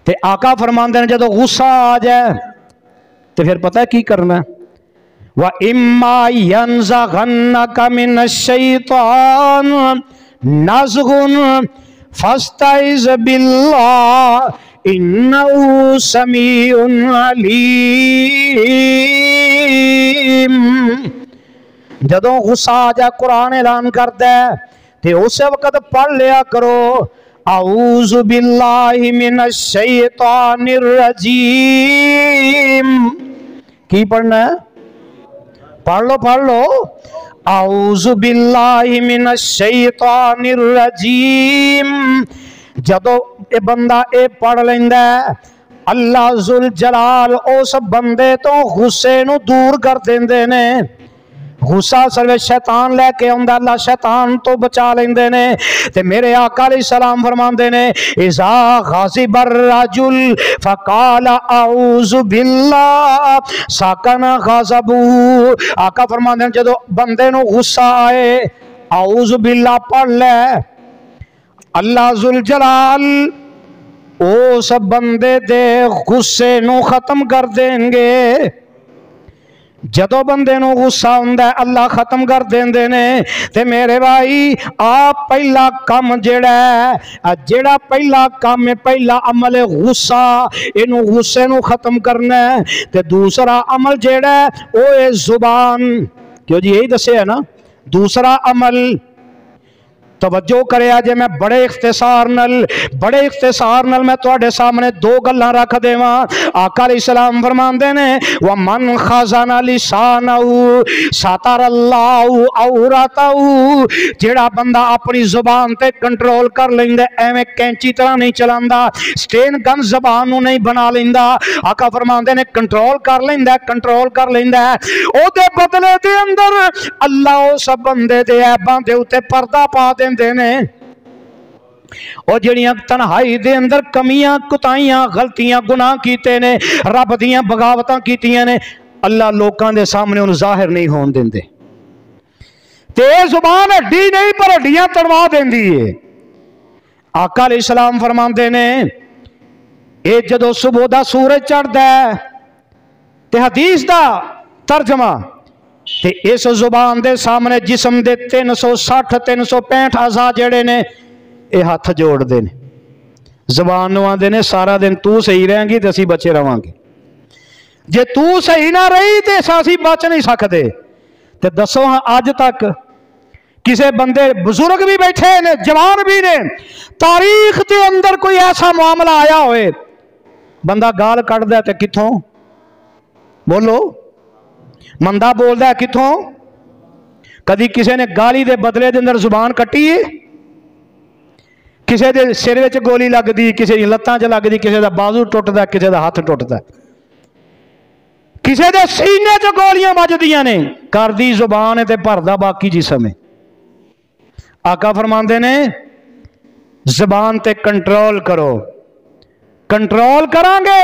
تے آقا فرماندے نے جدو غصہ آ جائے تو پھر پتہ ہے کی کرنا ہے وَإِمَّا يَنزَغَنَّكَ مِنَ الشَّيْطَانِ نَزْغٌ فَاسْتَعِذْ بِاللَّهِ إِنَّهُ سَمِيعٌ عَلِيمٌ جدوں غصہ آ جائے قرآن اعلان کرتا ہے تے اسے وقت پڑھ لیا کرو अऊज़ु बिल्लाहि मिनश शैतानिर रजीम। की पढ़ना है? पढ़ लो। अऊज़ु बिल्लाहि मिनश शैतानिर रजीम। जदों ये बंदा ये पढ़ लेंदा है, अल्लाह जुल जलाल उस बंदे तो गुस्से नू दूर कर देंदे ने। गुस्सा सर्वे शैतान लैके आउंदा, अल्लाह शैतान तो बचा लेंदे ने। ते मेरे आका अलैहिस्सलाम फरमांदे ने, इज़ा गाज़िबर रजुल फ़क़ाल अऊज़ु बिल्लाह सकना गज़बू। आका फरमांदे ने जदों बंदे नू गुस्सा आए, अऊज़ु बिल्लाह पढ़ ले, अल्लाह जुल जलाल उस बंदे दे गुस्से नू खत्म कर देंगे। जदों बंदे नू गुस्सा हुंदा है अल्लाह खत्म कर देंदे ने। ते मेरे भाई आ पहला काम जेड़ा पहला काम है, पहला अमल है गुस्सा, इनू गुस्से नू खत्म करना है। ते दूसरा अमल जेड़ा है वो है जुबान। क्यों जी, यही दस्या है ना। दूसरा अमल तवज्जो करे जे मैं बड़े इख्तिसार नल मैं तुहाडे सामने दो गल्लां रख देवां। आका अलैहिस्सलाम फरमांदे ने, व मन खज़ाना लिसानहु सतरल्लाहु औरतहु। जेड़ा बंदा अपनी जुबान ते कंट्रोल कर लैंदा, एवें कैंची तरह नहीं चलांदा, स्टेन गन जुबान नू नहीं बना लैंदा। आका फरमांदे ने कंट्रोल कर लैंदा ओदे बदले दे अंदर अल्लाह उस बंदे दे ऐबां दे उत्ते पर्दा पा देंदे ने। और जड़ियां तन्हाई दे अंदर कमियां कुताइयां गलतियां गुनाह कीते ने, रब दियां बगावतां कीतियां ने, अल्लाह लोकां दे सामने उन्हें जाहिर नहीं होन देंदे। ते जुबान हड्डी नहीं पर हड्डियां तड़वा देंदी है। आका अलैहिस्सलाम फरमांदे ने, ये जदों सुबह दा सूरज चढ़दा है ते हदीस दा तर्जमा ते इस जुबान दे सामने जिस्म दे 360-365 अज़ा जेड़े ने ये हाथ जोड़ते ने। जुबान नूं आंदे ने सारा दिन तू सही रहेंगी तो असीं बचे रवांगे, जे तू सही ना रही तो असीं बच नहीं सकते। तो दसो हाँ, अज तक किसी बंदे बुजुर्ग भी बैठे ने, जवान भी ने, तारीख के अंदर कोई ऐसा मामला आया होए बंदा गाल कढ़दा ते कित्थों बोलो, मंदा बोलदा है कित्थों? कदी किसी ने गाली दे बदले दे अंदर जुबान कट्टी है? किसी दे सिर विच गोली लगदी, किसी दी लत्तां च लगदी, किसी दा बाजू टुटदा, किसी दा हाथ टुटदा, किसी दे सीने च गोलियां वजदियां ने। करदी जुबान है ते भरदा बाकी जिस्म है। आका फरमांदे ने जुबान ते कंट्रोल करो, कंट्रोल करांगे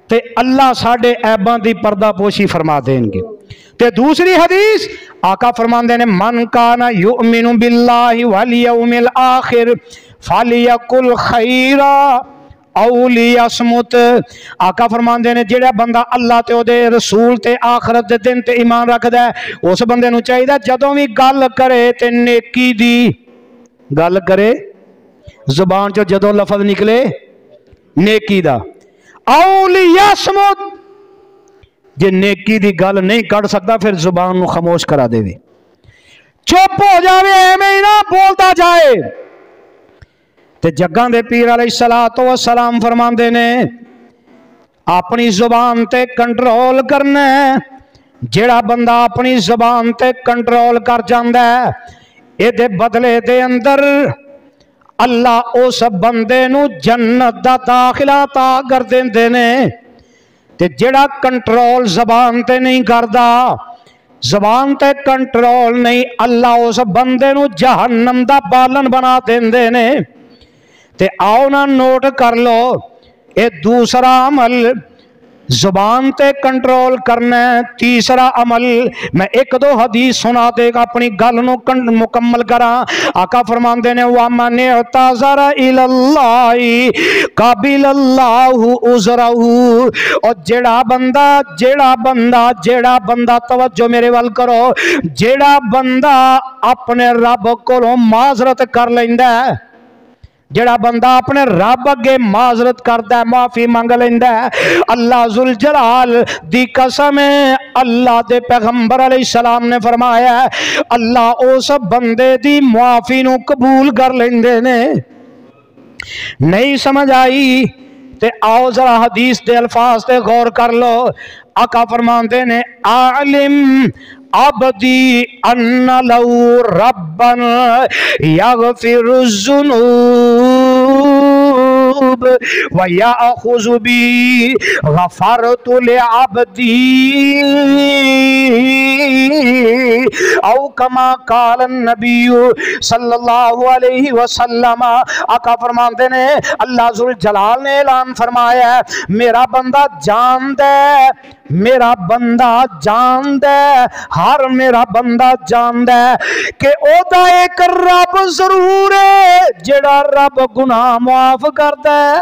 ते अल्लाह साडे ऐबां दी पर्दापोशी फरमा देंगे। ते दूसरी हदीस आका फरमांदे ने, मन काना युमिनु बिल्लाहि वल यौमिल आखिर फलियकुल खैरा औ लियस्मुत। आका फरमांदे ने, जेड़ा बंदा अल्लाह ते ओदे रसूल ते आखरत दे दिन ते ईमान रखदा है, उस बंदे नूं चाहिदा जदों भी गल करे ते नेकी दी गल करे। जुबान चो जदों लफज निकले नेकी दा, जे नेकी दी गल नहीं कढ़ सकता फिर जुबान नूं खामोश करा देवे, चुप हो जावे, एवें ही ना बोलता जाए। ते जग्गां दे पीर अलैहिस्सलातु वस्सलाम फरमांदे ने, अपनी जुबान ते कंट्रोल करना है। जेड़ा बंदा अपनी जुबान ते कंट्रोल कर जांदा है, इहदे बदले दे अंदर अल्लाह उस बंदे नूं जन्नत दा दाखिला अता कर देंदे ने। ते जेड़ा कंट्रोल जबान ते नहीं करदा, जबान ते कंट्रोल नहीं, अल्लाह उस बंदे नूं जहन्नम दा बालन बना देंदे ने। ते आओ ना नोट कर लो, ये दूसरा अमल जुबान ते कंट्रोल करना है। तीसरा अमल मैं एक दो हदीस सुना देगा अपनी गल नूं मुकम्मल करा। आका फरमांदे ने, वा मन तज़रा इलल्लाहि कबिलल्लाहु उज़रहु। और जेड़ा बंदा तवज्जो मेरे वल करो, जेड़ा बंदा अपने रब कोलों माजरत कर लैंदा है, जेड़ा बंदा अपने रब अगे माजरत करता है, माफी मंग लेंदा है, अल्लाह जुल जलाल दी कसम है, अल्लाह दे पैगंबर अलैहिस्सलाम ने फरमाया है, अल्लाह उस बंदे दी माफी नूं कबूल कर लेंदे ने। نہیں سمجھ آئی تے آؤ ذرا حدیث دے الفاظ تے غور کر لو. آقا فرماندے نے عالم عبدی ان لو ربن یغفر الذنوب ویأخذ بی غفرت لعبدی او کما قال النبی صلی اللہ علیہ وسلم. آقا فرماندے نے اللہ ذوالجلال نے اعلان فرمایا ہے میرا بندہ جان دے، میرا بندہ جان دے، ہر میرا بندہ جان دے کہ او دا ایک رب ضرور ہے جڑا رب گناہ معاف کردا ہے.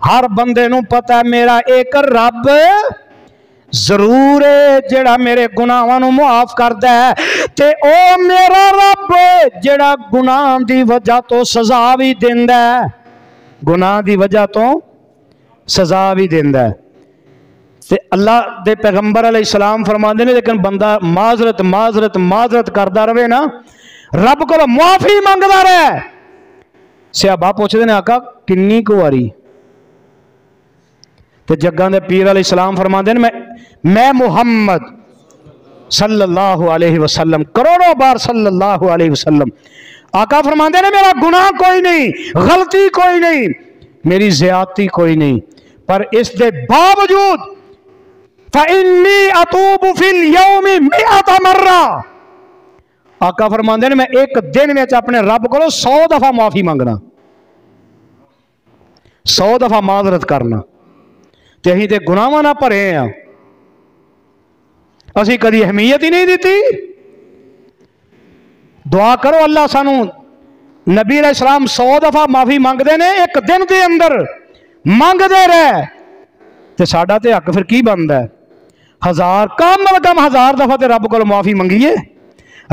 ہر بندے نو پتہ ہے میرا ایک رب ضرور ہے جڑا میرے گناہاں نو معاف کردا ہے تے او میرا رب جڑا گناہ دی وجہ تو سزا بھی دیندا ہے، گناہ دی وجہ تو سزا بھی دیندا ہے. تے اللہ دے پیغمبر علیہ السلام فرماندے نے لیکن بندہ معذرت معذرت معذرت کردا رہے نا، رب کو معافی منگدا رہے. صحابہ پوچھدے نے آقا کنی کو واری؟ تے جگاں دے پیر علیہ السلام فرماندے نے میں محمد صلی اللہ علیہ وسلم کروڑوں بار صلی اللہ علیہ وسلم. آقا فرماندے نے میرا گناہ کوئی نہیں، غلطی کوئی نہیں، میری زیادتی کوئی نہیں، پر اس دے باوجود فَإِنِّي أَتُوبُ فِي الْيَوْمِ 100 مرہ. آقا فرماندے نے میں ایک دن میں اپنے رب کو 100 دفعہ معافی مانگنا، 100 دفعہ معذرت کرنا. تے ہی تے گناہاں نہ بھرے ہیں، اسی کدی اہمیت ہی نہیں دیتی. دعا کرو اللہ سانو نبی علیہ السلام 100 دفعہ معافی مانگ دے نے ایک دن دے اندر مانگ دے رہے تے ساڈا تے حق پھر کی بندا ہے؟ ہزار کم از کم 1000 دفعہ تے رب کو معافی منگیے،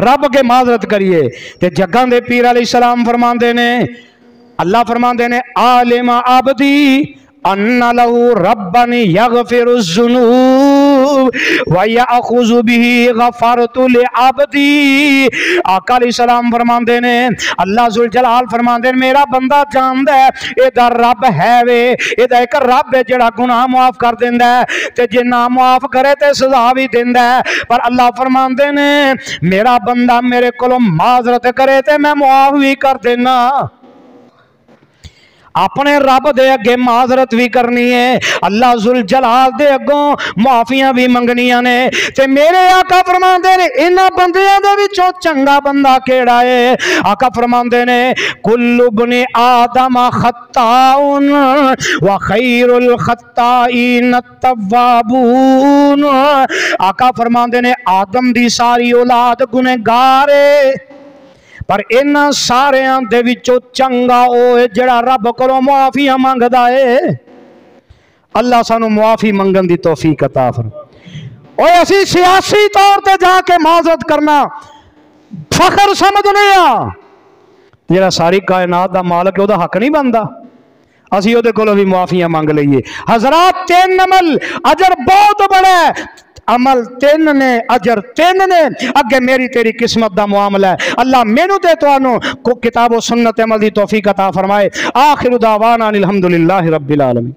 رب کے معذرت کریے. تے جگاں دے پیر علیہ السلام فرماندے نے اللہ فرماندے نے عالم عبدی ان لہو ربن یغفر الذنوب ویأخذ به غفرت لعبدی. آقا علیہ السلام فرماندے نے اللہ ذوالجلال فرماندے نے میرا بندہ جاندا ہے اے دا رب ہے وے، اے دا ایک رب ہے جڑا گناہ معاف کر دیندا ہے تے جے نہ معاف کرے تے سزا بھی دیندا ہے. پر اللہ فرماندے نے میرا بندہ میرے کولوں معذرت کرے تے میں معاف بھی کر دینا. اپنے رب دے اگے معذرت بھی کرنی ہے، اللہ ذوالجلال دے اگوں معافیاں بھی منگنیاں نے. تے میرے آقا فرماندے نے انہاں بندیاں دے وچوں چنگا بندہ کیڑا ہے؟ آقا فرماندے نے کل ابن آدم خطاء وخیر الخطائین التوابون. آقا فرماندے نے آدم دی ساری اولاد گنہگار ہے پر انہاں ساریاں دے وچوں چنگا اوے جڑا رب کولوں معافیاں منگدا ہے. اللہ سانو معافی منگن دی توفیق عطا فرمائے. اوے اسی سیاسی طور تے جا کے معذرت کرنا فخر سمجھنے ہاں، جڑا ساری کائنات دا مالک ہے او دا حق نہیں بندا اسی او دے کولوں بھی معافیاں منگ لئیے. حضرات 3 عمل اجر بہت بڑا ہے، عمل 3 نے اجر 3 نے، اگے میری تیری قسمت دا معاملہ ہے. اللہ مینوں تے تانوں کو کتاب و سنت عمل دی توفیق عطا فرمائے. آخر دعوانا الحمدللہ رب العالمین.